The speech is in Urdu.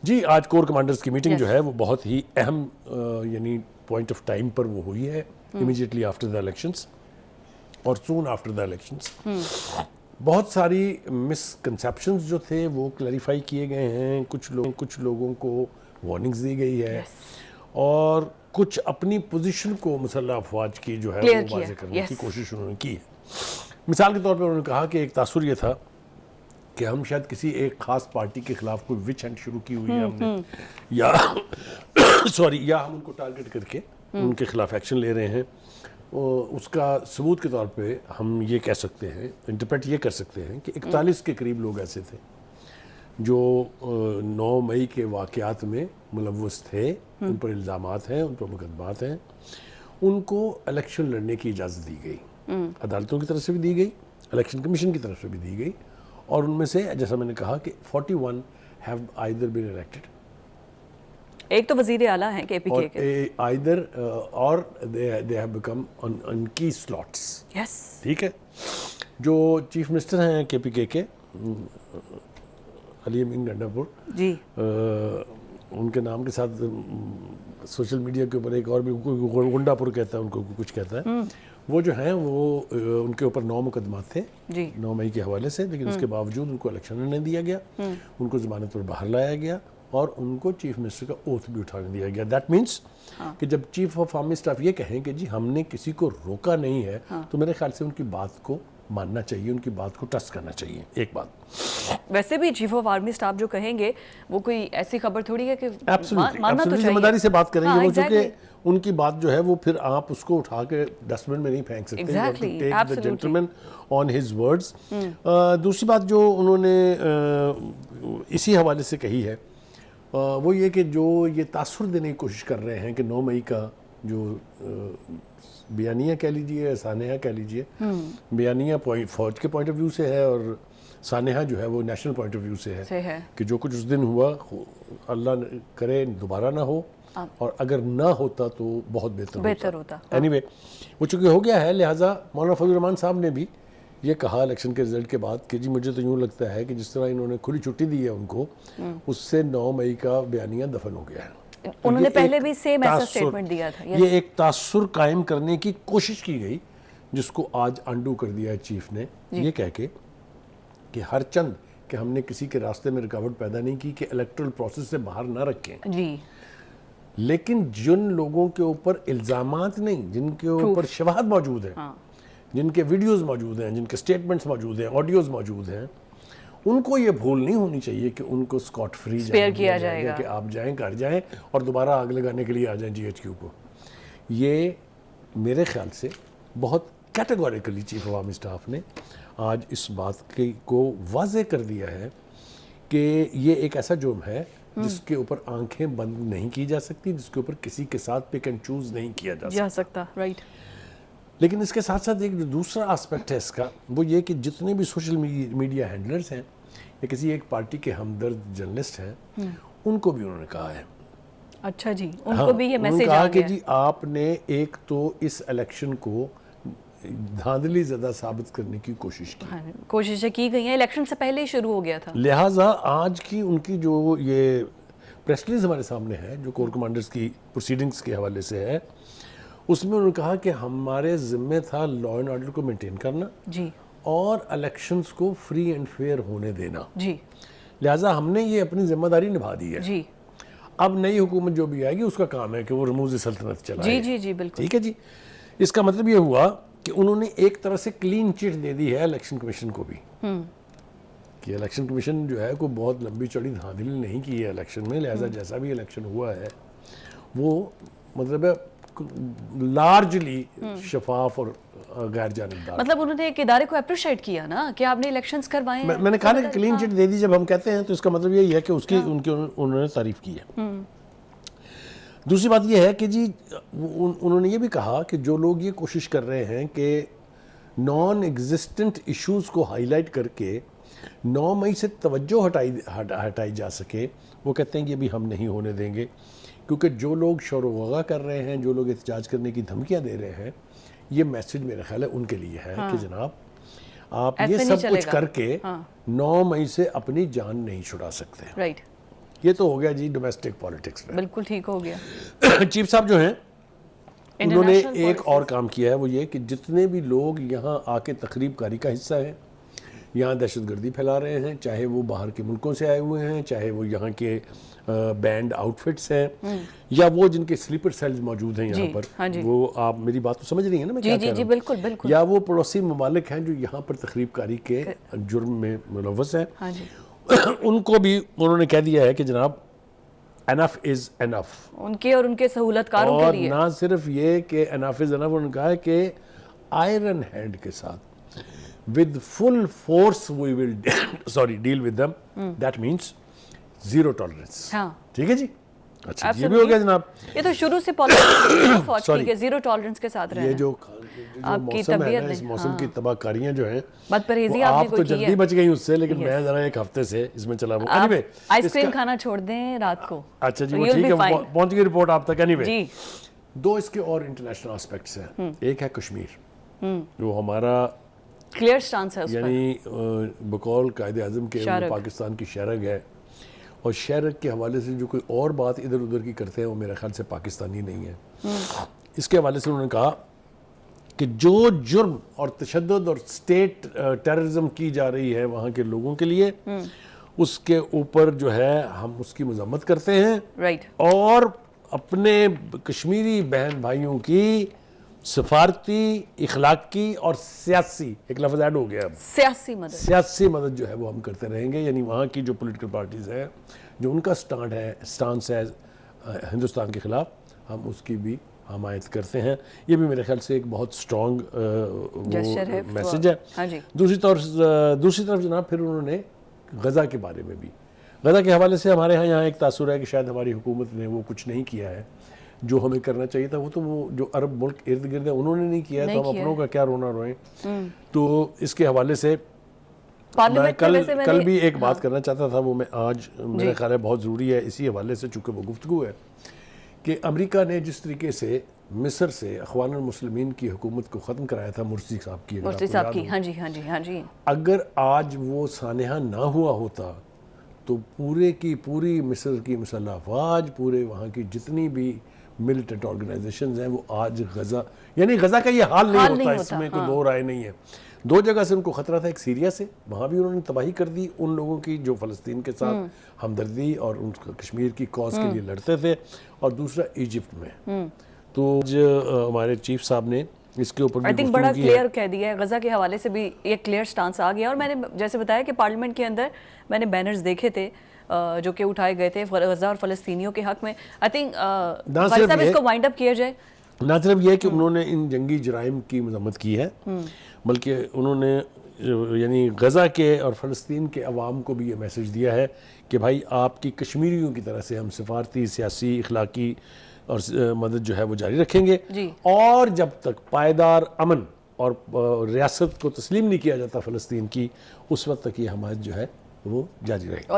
جی آج کور کمانڈرز کی میٹنگ جو ہے وہ بہت ہی اہم یعنی پوائنٹ آف ٹائم پر وہ ہوئی ہے امیڈیٹلی آفٹر دا الیکشنز اور سون آفٹر دا الیکشنز. بہت ساری مسکنسیپشنز جو تھے وہ کلیریفائی کیے گئے ہیں. کچھ لوگوں کو وارننگز دی گئی ہے اور کچھ اپنی پوزیشن کو مسلح افواج کی جو ہے وہ واضح کرنے کی کوشش انہوں نے کی ہے. مثال کے طور پر انہوں نے کہا کہ ایک تاثر یہ تھا کہ ہم شاید کسی ایک خاص پارٹی کے خلاف کوئی وچ ہنٹ شروع کی ہوئی ہے ہم نے یا ہم ان کو ٹارگٹ کر کے ان کے خلاف ایکشن لے رہے ہیں. اس کا ثبوت کے طور پہ ہم یہ کہہ سکتے ہیں, انٹرپریٹ یہ کر سکتے ہیں کہ 41 کے قریب لوگ ایسے تھے جو 9 مئی کے واقعات میں ملوث تھے. ان پر الزامات ہیں, ان پر مقدمات ہیں. ان کو الیکشن لڑنے کی اجازت دی گئی, عدالتوں کی طرف سے بھی دی گئی, الیکشن کمیشن کی طرف سے بھی دی گئی. اور ان میں سے جیسا میں نے کہا کہ 41 have either been elected. ایک تو وزیر اعلیٰ ہیں کے پی کے کے. either or they have become on key slots. Yes. ٹھیک ہے. جو چیف منسٹر ہیں کے پی کے علی امین گنڈا پور جی, ان کے نام کے ساتھ سوشل میڈیا کے اوپر ایک اور بھی گنڈا پور کہتا ہے, ان کو کچھ کہتا ہے. وہ جو ہیں وہ ان کے اوپر 9 مقدمات تھے 9 مئی کے حوالے سے, لیکن اس کے باوجود ان کو الیکشن نہیں دیا گیا. ان کو ضمانت پر باہر لایا گیا اور ان کو چیف منسٹر کا اوتھ بھی اٹھانے دیا گیا. دیٹ مینس کہ جب چیف آف آرمی اسٹاف یہ کہیں کہ جی ہم نے کسی کو روکا نہیں ہے, تو میرے خیال سے ان کی بات کو ماننا چاہیے, ان کی بات کو ٹرسٹ کرنا چاہیے. ایک بات ویسے بھی چیف آف آرمی اسٹاف جو کہیں گے وہ کوئی ایسی خبر تھوڑی ہے کہ ماننا تو چاہیے. ذمہ داری سے بات کریں گے وہ, چونکہ ان کی بات جو ہے وہ پھر آپ اس کو اٹھا کے ڈسٹ بن میں نہیں پھینک سکتے. ٹیک دی جنٹلمین آن ہز ورڈز. دوسری بات جو انہوں نے اسی حوالے سے کہی ہے وہ یہ کہ جو یہ تاثر دینے کی کوشش کر رہے ہیں کہ 9 مئی کا جو بیانیہ کہہ لیجیے, سانحہ کہہ لیجیے, بیانیہ فوج کے پوائنٹ آف ویو سے ہے اور سانحہ جو ہے وہ نیشنل پوائنٹ آف ویو سے ہے کہ جو کچھ اس دن ہوا اللہ کرے دوبارہ نہ ہو, اور اگر نہ ہوتا تو بہت بہتر ہوتا. اینی وے وہ چونکہ ہو گیا ہے, لہٰذا مولانا فضل الرحمان صاحب نے بھی یہ کہا الیکشن کے رزلٹ کے بعد کہ جی مجھے تو یوں لگتا ہے کہ جس طرح انہوں نے کھلی چھٹی دی ہے ان کو, اس سے 9 مئی کا بیانیہ دفن ہو گیا ہے. انہوں نے پہلے بھی سیم ایسا سٹیٹمنٹ دیا تھا. یہ ایک تاثر قائم کرنے کی کوشش کی گئی جس کو آج انڈو کر دیا ہے چیف نے, یہ کہہ کے کہ ہر چند کہ ہم نے کسی کے راستے میں رکاوٹ پیدا نہیں کی کہ الیکٹرل پروسیس سے باہر نہ رکھیں. جی, لیکن جن لوگوں کے اوپر الزامات نہیں, جن کے اوپر شواہد موجود ہیں, جن کے ویڈیوز موجود ہیں, جن کے سٹیٹمنٹس موجود ہیں, آڈیوز موجود ہیں, ان کو یہ بھول نہیں ہونی چاہیے کہ ان کو اسکاٹ فری کیا جائے گا, کہ آپ جائیں گھر جائیں اور دوبارہ آگ لگانے کے لیے آ جائیں GHQ کو. یہ میرے خیال سے بہت categorically chief of army staff نے آج اس بات کو واضح کر دیا ہے کہ یہ ایک ایسا جرم ہے جس کے اوپر آنکھیں بند نہیں کی جا سکتی, جس کے اوپر کسی کے ساتھ پک اینڈ چوز نہیں کیا جا سکتا. رائٹ. لیکن اس کے ساتھ ساتھ ایک دوسرا آسپیکٹ ہے اس کا, وہ یہ کہ جتنے بھی سوشل میڈیا ہینڈلرز ہیں یا کسی ایک پارٹی کے ہمدرد جرنلسٹ ہیں, ان کو بھی انہوں نے کہا ہے. اچھا جی, ان کو بھی یہ میسج کہا کہ جی آپ نے ایک تو اس الیکشن کو دھاندلی زدہ ثابت کرنے کی کوششیں کی گئی ہیں, الیکشن سے پہلے ہی شروع ہو گیا تھا. لہٰذا آج کی ان کی جو یہ پریس ریلیز ہمارے سامنے ہے جو کور کمانڈرز کی پروسیڈنگز کے حوالے سے ہے, اس میں انہوں نے کہا کہ ہمارے ذمہ تھا لا اینڈ آرڈر کو مینٹین کرنا جی, اور الیکشنز کو فری اینڈ فیئر ہونے دینا جی. لہٰذا ہم نے یہ اپنی ذمہ داری نبھا دی ہے جی. اب نئی حکومت جو بھی آئے گی اس کا کام ہے کہ وہ رموز سلطنت چلائے. جی جی جی بالکل. ٹھیک ہے جی. اس کا مطلب یہ ہوا کہ انہوں نے ایک طرح سے کلین چٹ دے دی ہے الیکشن کمیشن کو بھی کہ الیکشن کمیشن جو ہے کوئی بہت لمبی چوڑی دھاندلی نہیں کی ہے الیکشن میں, لہٰذا جیسا بھی الیکشن ہوا ہے وہ مطلب لارجلی شفاف اور غیر جانبدار. مطلب انہوں نے ایک ادارے کو اپریشیٹ کیا نا کہ آپ نے الیکشنز کروائے ہیں. میں نے کہا نا کہ کلین چٹ دے دی جب ہم کہتے ہیں تو اس کا مطلب یہی ہے کہ اس کی انہوں نے تعریف کی ہے. دوسری بات یہ ہے کہ جی انہوں نے یہ بھی کہا کہ جو لوگ یہ کوشش کر رہے ہیں کہ نان ایگزسٹنٹ ایشوز کو ہائی لائٹ کر کے 9 مئی سے توجہ ہٹائی جا سکے, وہ کہتے ہیں کہ بھی ہم نہیں ہونے دیں گے, کیونکہ جو لوگ شور و غوغا کر رہے ہیں, جو لوگ احتجاج کرنے کی دھمکیاں دے رہے ہیں, یہ میسج میرے خیال ہے ان کے لیے ہے کہ جناب آپ یہ سب کچھ کر کے 9 مئی سے اپنی جان نہیں چھڑا سکتے. رائٹ. یہ تو ہو گیا جی ڈومیسٹک پالیٹکس میں. بالکل ٹھیک ہو گیا. چیف صاحب جو ہیں انہوں نے International ایک policies. اور کام کیا ہے, وہ یہ کہ جتنے بھی لوگ یہاں آ کے تخریب کاری کا حصہ ہیں, یہاں دہشت گردی پھیلا رہے ہیں, چاہے وہ باہر کے ملکوں سے آئے ہوئے ہیں, چاہے وہ یہاں کے بینڈ آؤٹ فٹس ہیں, یا وہ جن کے سلیپر سیلز موجود ہیں یہاں پر, وہ آپ میری بات تو سمجھ رہی ہیں نا میں کیا کہہ رہا ہوں, جی بالکل بالکل, یا وہ پڑوسی ممالک ہیں جو یہاں پر تخریب کاری کے جرم میں ملوث ہیں, ان کو بھی انہوں نے کہہ دیا ہے کہ جناب enough is enough. ان کے اور ان کے سہولت کاروں کے لیے. اور نہ صرف یہ کہ enough is enough, انہوں نے کہا ہے کہ آئرن ہینڈ کے ساتھ with full force we will deal with them. That means zero tolerance. ہاں ٹھیک ہے جی. اچھا یہ بھی ہو گیا جناب. یہ تو شروع سے پالیسی فوج کی کہ زیرو ٹالرنس کے ساتھ رہنا. یہ جو موسم ہے نا, اس موسم کی تباہ کاریاں جو ہیں, بد پرہیزی آپ تو جلدی بچ گئی اس سے, لیکن میں ذرا ایک ہفتے سے اس میں چلا ہوں. اینی وے آئس کریم کھانا چھوڑ دیں رات کو. اچھا جی وہ ٹھیک ہے, پہنچ گئی رپورٹ آپ تک. اینی وے دو اس کے اور انٹرنیشنل آسپیکٹس ہیں. ایک ہے کشمیر, جو ہمارا کلیئر سٹانس ہے اس پر, یعنی بقول قائد اعظم کے پاکستان کی شہرگ ہے, اور شہرگ کے حوالے سے جو کوئی اور بات ادھر ادھر کی کرتے ہیں وہ میرے خیال سے پاکستانی نہیں ہے. اس کے حوالے سے انہوں نے کہا کہ جو جرم اور تشدد اور اسٹیٹ ٹیررزم کی جا رہی ہے وہاں کے لوگوں کے لیے, اس کے اوپر جو ہے ہم اس کی مذمت کرتے ہیں, اور اپنے کشمیری بہن بھائیوں کی سفارتی, اخلاقی اور سیاسی, ایک لفظ ایڈ ہو گیا, سیاسی مدد جو ہے وہ ہم کرتے رہیں گے. یعنی وہاں کی جو پولیٹیکل پارٹیز ہیں, جو ان کا سٹانس ہے ہندوستان کے خلاف, ہم اس کی بھی حمایت کرتے ہیں. یہ بھی میرے خیال سے ایک بہت سٹرونگ میسج ہے. دوسری طرف جناب پھر انہوں نے غزہ کے بارے میں بھی, غزہ کے حوالے سے ہمارے یہاں ایک تاثر ہے کہ شاید ہماری حکومت نے وہ کچھ نہیں کیا ہے جو ہمیں کرنا چاہیے تھا. وہ تو وہ جو عرب ملک ارد گرد ہے انہوں نے نہیں کیا ہے, تو ہم اپنوں کا کیا رونا روئیں. تو اس کے حوالے سے میں کل بھی ایک بات کرنا چاہتا تھا, وہ میں آج میرا خیال ہے بہت ضروری ہے اسی حوالے سے, چونکہ وہ گفتگو ہے کہ امریکہ نے جس طریقے سے مصر سے اخوان المسلمین کی حکومت کو ختم کرایا تھا مرسی صاحب کی, اگر آج وہ سانحہ نہ ہوا ہوتا تو پورے کی پوری مصر کی مسلح افواج, پورے وہاں کی جتنی بھی ملیٹنٹ آرگنائزیشنز ہیں, وہ آج غزہ, یعنی غزہ کا یہ حال نہیں ہوتا, اس میں کوئی دو رائے نہیں ہے. دو جگہ سے ان کو خطرہ تھا, ایک سیریا سے, وہاں بھی انہوں نے تباہی کر دی ان لوگوں کی جو فلسطین کے ساتھ ہمدردی اور ان کشمیر کی کاز کے لیے لڑتے تھے, اور دوسرا ایجپٹ میں. تو ہمارے چیف صاحب نے اس کے اوپر بھی بڑا کلیئر کہہ دیا ہے. غزہ کے حوالے سے بھی ایک کلیئر سٹانس آ گیا, اور میں نے جیسے بتایا کہ پارلیمنٹ کے اندر میں نے بینرز دیکھے تھے جو کہ اٹھائے گئے تھے غزہ اور فلسطینیوں کے حق میں. آئی تھنک صاحب اس کو وائنڈ اپ کیا جائے. نہ صرف یہ کہ انہوں نے ان جنگی جرائم کی مذمت کی ہے, بلکہ انہوں نے یعنی غزہ کے اور فلسطین کے عوام کو بھی یہ میسج دیا ہے کہ بھائی آپ کی کشمیریوں کی طرح سے ہم سفارتی, سیاسی, اخلاقی اور مدد جو ہے وہ جاری رکھیں گے, اور جب تک پائیدار امن اور ریاست کو تسلیم نہیں کیا جاتا فلسطین کی, اس وقت تک یہ حمایت جو ہے وہ جاری رہے گی.